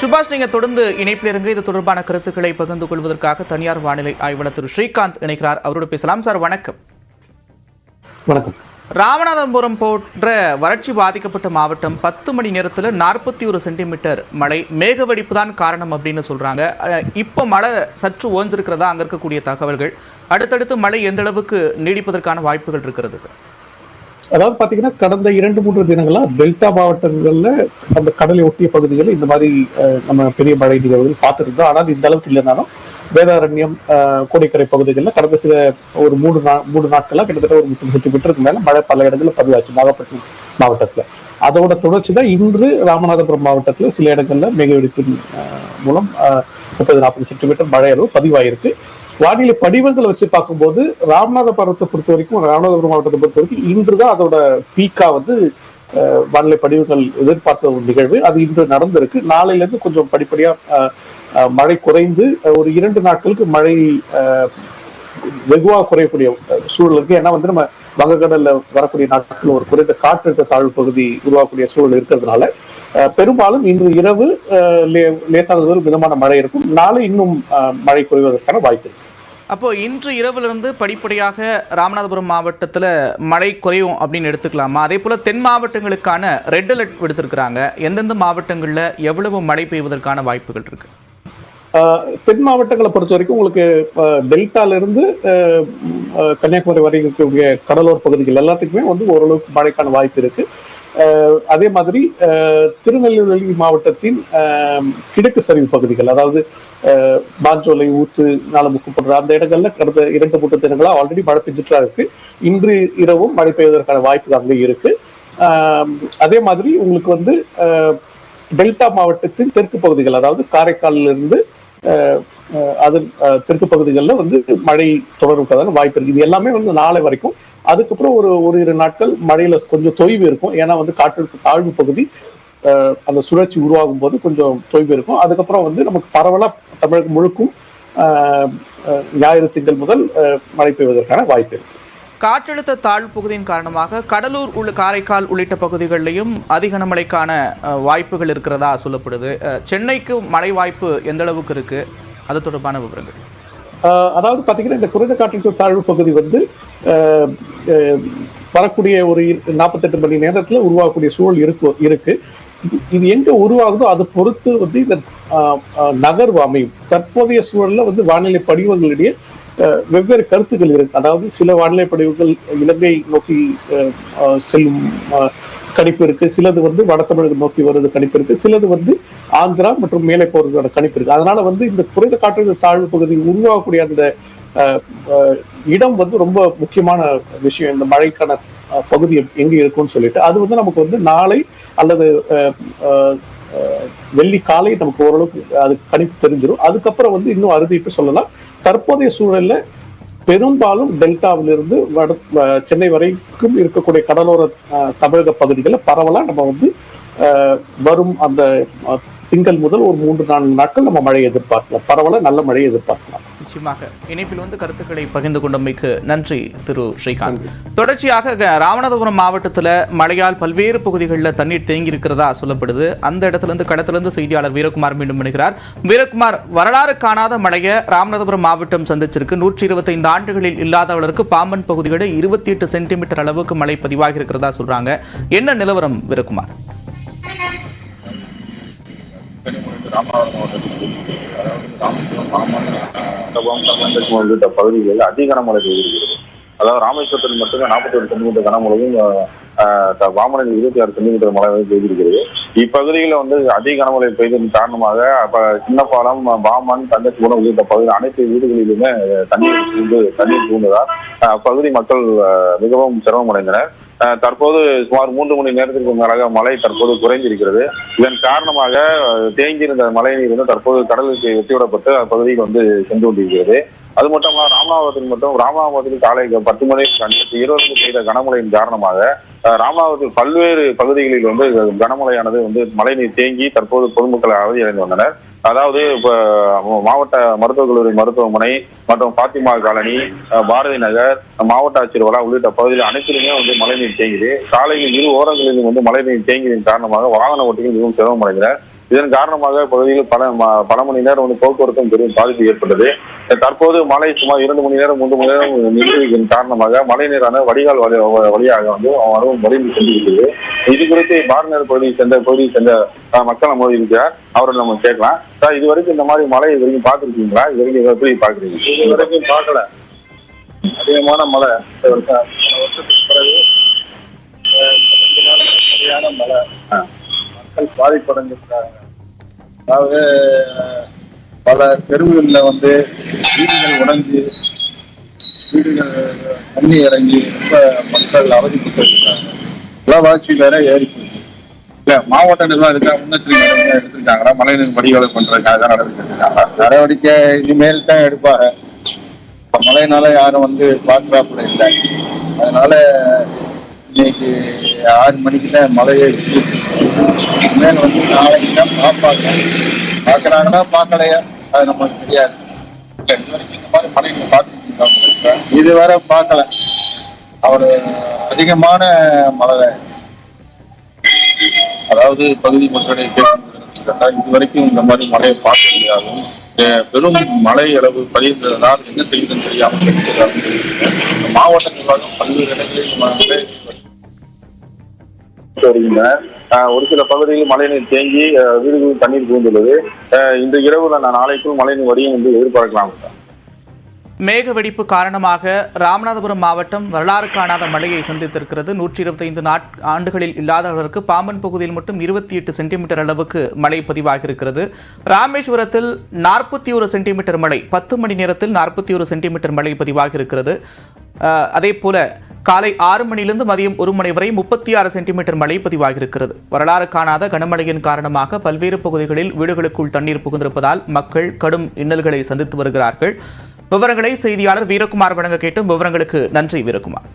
சுபாஷ், நீங்க தொடர்ந்து இணைப்பில் இருங்க. இது தொடர்பான கருத்துக்களை பகிர்ந்து கொள்வதற்காக தனியார் வானிலை ஆய்வாளர் திரு ஸ்ரீகாந்த் இணைக்கிறார். அவரோடு பேசலாம். சார் வணக்கம். வணக்கம். ராமநாதபுரம் போன்ற வறட்சி பாதிக்கப்பட்ட மாவட்டம் 10 மணி நேரத்தில் 41 சென்டிமீட்டர் மழை, மேகவெடிப்பு தான் காரணம் அப்படின்னு சொல்றாங்க. இப்போ மழை சற்று ஓஞ்சிருக்கிறதா அங்க இருக்கக்கூடிய தகவல்கள்? அடுத்தடுத்து மழை எந்த அளவுக்கு நீடிப்பதற்கான வாய்ப்புகள் இருக்கிறது சார்? அதாவது பாத்தீங்கன்னா கடந்த 2-3 தினங்களா டெல்டா மாவட்டங்கள்ல அந்த கடலை ஒட்டிய பகுதிகளில் இந்த மாதிரி நம்ம பெரிய மழை நிகழ்வுகள் பார்த்துட்டு இருந்தோம். ஆனால் இந்த அளவுக்கு இல்லைனாலும் வேதாரண்யம், கோடிக்கரை பகுதிகளில் கடந்த சில ஒரு 3 நாட்களா கிட்டத்தட்ட ஒரு 30 சென்டிமீட்டருக்கு மேல மழை பல இடங்களில் பதிவாச்சு நாகப்பட்டினம் மாவட்டத்துல. அதோட தொடர்ச்சி தான் இன்று ராமநாதபுரம் மாவட்டத்துல சில இடங்கள்ல மேகவெடிப்பின் மூலம் 30-40 சென்டிமீட்டர் மழை அளவு பதிவாயிருக்கு. வானிலை படிவங்களை வச்சு பார்க்கும்போது ராமநாதபுரத்தை பொறுத்த வரைக்கும், ராமநாதபுரம் மாவட்டத்தை பொறுத்த வரைக்கும் இன்றுதான் அதோட பீக்கா வானிலை படிவுகள் எதிர்பார்த்த ஒரு நிகழ்வு. அது இன்று நடந்திருக்கு. நாளையில இருந்து கொஞ்சம் படிப்படியா மழை குறைந்து ஒரு 2 நாட்களுக்கு மழை வெகுவாக குறையக்கூடிய சூழல் இருக்கு. ஏன்னா நம்ம வங்கக்கடல்ல வரக்கூடிய நாட்கள் ஒரு குறைந்த காற்றழுத்த தாழ்வு பகுதி உருவாகக்கூடிய சூழல் இருக்கிறதுனால பெரும்பாலும் இன்று இரவு லேசானது மிதமான மழை இருக்கும். நாளை இன்னும் மழை குறைவதற்கான வாய்ப்பு இருக்கு. அப்போ இன்று இரவிலிருந்து படிப்படியாக ராமநாதபுரம் மாவட்டத்தில் மழை குறையும் அப்படின்னு எடுத்துக்கலாமா? அதே போல தென் மாவட்டங்களுக்கான ரெட் அலர்ட் விடுத்திருக்கிறாங்க. எந்தெந்த மாவட்டங்களில் எவ்வளவு மழை பெய்வதற்கான வாய்ப்புகள் இருக்கு? தென் மாவட்டங்களை பொறுத்த வரைக்கும் உங்களுக்கு டெல்டால இருந்து கன்னியாகுமரி வரை இருக்கக்கூடிய கடலோர பகுதிகள் எல்லாத்துக்குமே ஓரளவுக்கு மழைக்கான வாய்ப்பு இருக்கு. அதே மாதிரி திருநெல்வேலி மாவட்டத்தின் கிழக்கு சரிவு பகுதிகள், அதாவது மாஞ்சோலை, ஊத்து, நாலமுக்கு போன்ற அந்த இடங்கள்ல கடந்த 2-3 தினங்களா ஆல்ரெடி மழை பெஞ்சிட்டா இருக்கு. இன்று இரவும் மழை பெய்வதற்கான வாய்ப்பு அங்கே இருக்கு. அதே மாதிரி உங்களுக்கு டெல்டா மாவட்டத்தின் தெற்கு பகுதிகள், அதாவது காரைக்காலில் இருந்து அதன் தெற்கு பகுதிகளில் மழை தொடர்வதற்கான வாய்ப்பு இருக்கு. இது எல்லாமே நாளை வரைக்கும். அதுக்கப்புறம் ஒரு 2 நாட்கள் மழையில கொஞ்சம் தொய்வு இருக்கும். ஏன்னா காற்றழுத்த தாழ்வு பகுதி அந்த சுழற்சி உருவாகும் போது கொஞ்சம் தொய்வு இருக்கும். அதுக்கப்புறம் நமக்கு பரவலா தமிழகம் முழுக்கும் ஞாயிறு திங்கள் முதல் மழை பெய்வதற்கான வாய்ப்பு இருக்கு. காற்றழுத்த தாழ்வு பகுதியின் காரணமாக கடலூர், காரைக்கால் உள்ளிட்ட பகுதிகளிலையும் அதிக கனமழைக்கான வாய்ப்புகள் இருக்கிறதா சொல்லப்படுது. சென்னைக்கு மழை வாய்ப்பு எந்த அளவுக்கு இருக்கு? அது தொடர்பான விவரங்கள். அதாவது பாத்தீங்கன்னா இந்த குறைந்த காற்றழுத்த தாழ்வு பகுதி வரக்கூடிய ஒரு 48 மணி நேரத்துல உருவாகக்கூடிய சூழல் இருக்கு. இது எங்க உருவாகுதோ அதை பொறுத்து இந்த நகர்வு அமையும். தற்போதைய சூழல்ல வானிலை படிவங்களிடையே வெவ்வேறு கருத்துக்கள் இருக்கு. அதாவது சில வானிலை படிவுகள் இலங்கை நோக்கி செல்லும் கணிப்பு இருக்கு, சிலது வட தமிழகம் நோக்கி வருவது கணிப்பு இருக்கு, சிலது ஆந்திரா மற்றும் மேலே போறதோட கணிப்பு இருக்கு. அதனால இந்த குறைந்த காற்றழுத்த தாழ்வு பகுதி உருவாகக்கூடிய அந்த இடம் ரொம்ப முக்கியமான விஷயம். இந்த மழைக்கான பகுதி எங்க இருக்கும்னு சொல்லிட்டு அது நமக்கு நாளை அல்லது வெள்ளி காலை நமக்கு ஓரளவுக்கு அது கணிப்பு தெரிஞ்சிடும். அதுக்கப்புறம் இன்னும் அறுதிட்டு சொல்லலாம். தற்போதைய சூழல்ல பெரும்பாலும் டெல்டாவிலிருந்து சென்னை வரைக்கும் இருக்கக்கூடிய கடலோர தமிழக பகுதிகளில் பரவலா நம்ம வரும் அந்த திங்கள் முதல் ஒரு 3-4 நாட்கள் நம்ம மழையை எதிர்பார்க்கலாம். பரவலா நல்ல மழையை எதிர்பார்க்கலாம். நிச்சயமாக இணைப்பில் கருத்துக்களை பகிர்ந்து கொண்டமைக்கு நன்றி திரு ஸ்ரீகாந்த். தொடர்ச்சியாக ராமநாதபுரம் மாவட்டத்தில் மழையால் பல்வேறு பகுதிகளில் தண்ணீர் தேங்கி இருக்கிறதா சொல்லப்படுது. அந்த இடத்திலிருந்து களத்திலிருந்து செய்தியாளர் வீரகுமார் மீண்டும் இணைகிறார். வீரகுமார், வரலாறு காணாத மழையை ராமநாதபுரம் மாவட்டம் சந்திச்சிருக்கு. 125 ஆண்டுகளில் இல்லாதவர்களுக்கு பாம்பன் பகுதிகளில் 28 சென்டிமீட்டர் அளவுக்கு மழை பதிவாகி இருக்கிறதா சொல்றாங்க. என்ன நிலவரம் வீரகுமார்? ராமநாதபுரம் மாவட்டத்தில் உள்ளிட்ட பகுதிகளில் அதிக கனமழை பெய்திருக்கிறது. அதாவது ராமேஸ்வரத்தில் மட்டுமே 41 சென்டிமீட்டர் கனமழையும், பாம்பனில் 26 சென்டிமீட்டர் மழை பெய்திருக்கிறது. இப்பகுதிகளில் அதிக கனமழை பெய்ததன் காரணமாக சின்னப்பாலம், பாம்பன், தங்கச்சிபுரம் உள்ளிட்ட பகுதியில் அனைத்து வீடுகளிலுமே தண்ணீர் பூந்ததால் அப்பகுதி மக்கள் மிகவும் சிரமமடைந்தனர். தற்போது சுமார் 3 மணி நேரத்திற்கு மேலாக மழை தற்போது குறைந்திருக்கிறது. இதன் காரணமாக தேங்கியிருந்த மழை நீர் தற்போது கடலுக்கு எட்டிவிடப்பட்டு அப்பகுதியில் சென்று கொண்டிருக்கிறது. அது மட்டும் ராமநாதபுரத்தில் காலை 10 மணி இரவு பெய்த கனமழையின் காரணமாக ராமநாதபுரத்தில் பல்வேறு பகுதிகளில் கனமழையானது மழைநீர் தேங்கி தற்போது பொதுமக்கள் அவதியடைந்து வந்தனர். அதாவது இப்ப மாவட்ட மருத்துவக் கல்லூரி மருத்துவமனை மற்றும் பாத்திமா காலனி, பாரதி நகர், மாவட்ட ஆட்சியர் வளா உள்ளிட்ட பகுதியில் அனைத்திலுமே மழைநீர் தேங்கியது. சாலையில் இரு ஓரங்களிலும் மழைநீர் தேங்கியதன் காரணமாக வாகன ஓட்டிகள் மிகவும் சிரமமடைந்தனர். இதன் காரணமாக பகுதியில் பல மணி நேரம் வந்து போக்குவரத்தும் பெரும் பாதிப்பு ஏற்பட்டது. தற்போது மழை சுமார் 2 மணி நேரம் 3 மணி நேரம் நிறுத்தியதன் காரணமாக மழை நீரான வடிகால் வழியாக வந்து வடிந்து கொண்டிருக்கிறது. இது குறித்து பார்னர் பகுதியை சேர்ந்த மக்கள் நம்ம இருக்கிறார், அவரை நம்ம கேட்கலாம். சார், இது வரைக்கும் இந்த மாதிரி மழை இது வரைக்கும் பார்த்துருக்கீங்களா? இது வரைக்கும் எப்படி பாக்குறீங்க? இது வரைக்கும் பார்க்கல. அதிகமான மழை வருஷத்துக்கு பிறகு சரியான மழை, மக்கள் பாதிப்படைஞ்சிருக்காங்க. அதாவது பல தெருவுகளில் வந்து வீடுகள் உடைஞ்சு வீடுகள் தண்ணி இறங்கி ரொம்ப மக்கள் அவதிப்பட்டிருக்காங்க. விலைவாசி வேற ஏறி போயிருக்கு. இல்ல மாவட்ட நிர்வாகம் இருக்கா முன்னெச்சரிக்கை எடுத்திருக்காங்களா? மழைநீர் வடிகால் பண்றதுக்காக நடவடிக்கை இனிமேல் தான் எடுப்பாங்க. இப்ப மழைனால யாரும் வந்து பாதுகாப்புல இல்லை. அதனால இன்னைக்கு 6 மணிக்கு தான் மழையே இனிமேல் வந்து நாளைக்கு தான் பார்க்குறாங்கன்னா பார்க்கலையா அது நமக்கு தெரியாது. இது வரைக்கும் இந்த மாதிரி மழைகளை பார்த்துருக்காங்க, இதுவரை பார்க்கல. அவர் அதிகமான மழை, அதாவது பகுதி மக்களை கேட்க இதுவரைக்கும் இந்த மாதிரி மழையை பார்க்க முடியாது. பெரும் மழை அளவு பதிந்ததால் என்ன செய்யுதுன்னு தெரியாமல் மாவட்ட நிர்வாகம் பல்வேறு இடங்களில் ஒரு சில பகுதியில் மழைநீர் தேங்கி வீடுகளில் தண்ணீர் புகுந்துள்ளது. இந்த இரவு நாளைக்குள் மழைநீர் வடியும் என்று எதிர்பார்க்கலாம். மேக வெடிப்பு காரணமாக ராமநாதபுரம் மாவட்டம் வரலாறு காணாத மழையை சந்தித்திருக்கிறது. 125 ஆண்டுகளில் இல்லாத அளவிற்கு பாம்பன் பகுதியில் மட்டும் 28 சென்டிமீட்டர் அளவுக்கு மழை பதிவாகியிருக்கிறது. ராமேஸ்வரத்தில் 41 சென்டிமீட்டர் மழை, 10 மணி நேரத்தில் 41 சென்டிமீட்டர் மழை பதிவாகியிருக்கிறது. அதே போல காலை 6 மணியிலிருந்து மதியம் 1 மணி வரை 36 சென்டிமீட்டர் மழை பதிவாகியிருக்கிறது. வரலாறு காணாத கனமழையின் காரணமாக பல்வேறு பகுதிகளில் வீடுகளுக்குள் தண்ணீர் புகுந்திருப்பதால் மக்கள் கடும் இன்னல்களை சந்தித்து வருகிறார்கள். விவரங்களை செய்தியாளர் வீரகுமார் வழங்க கேட்டும். விவரங்களுக்கு நன்றி வீரகுமார்.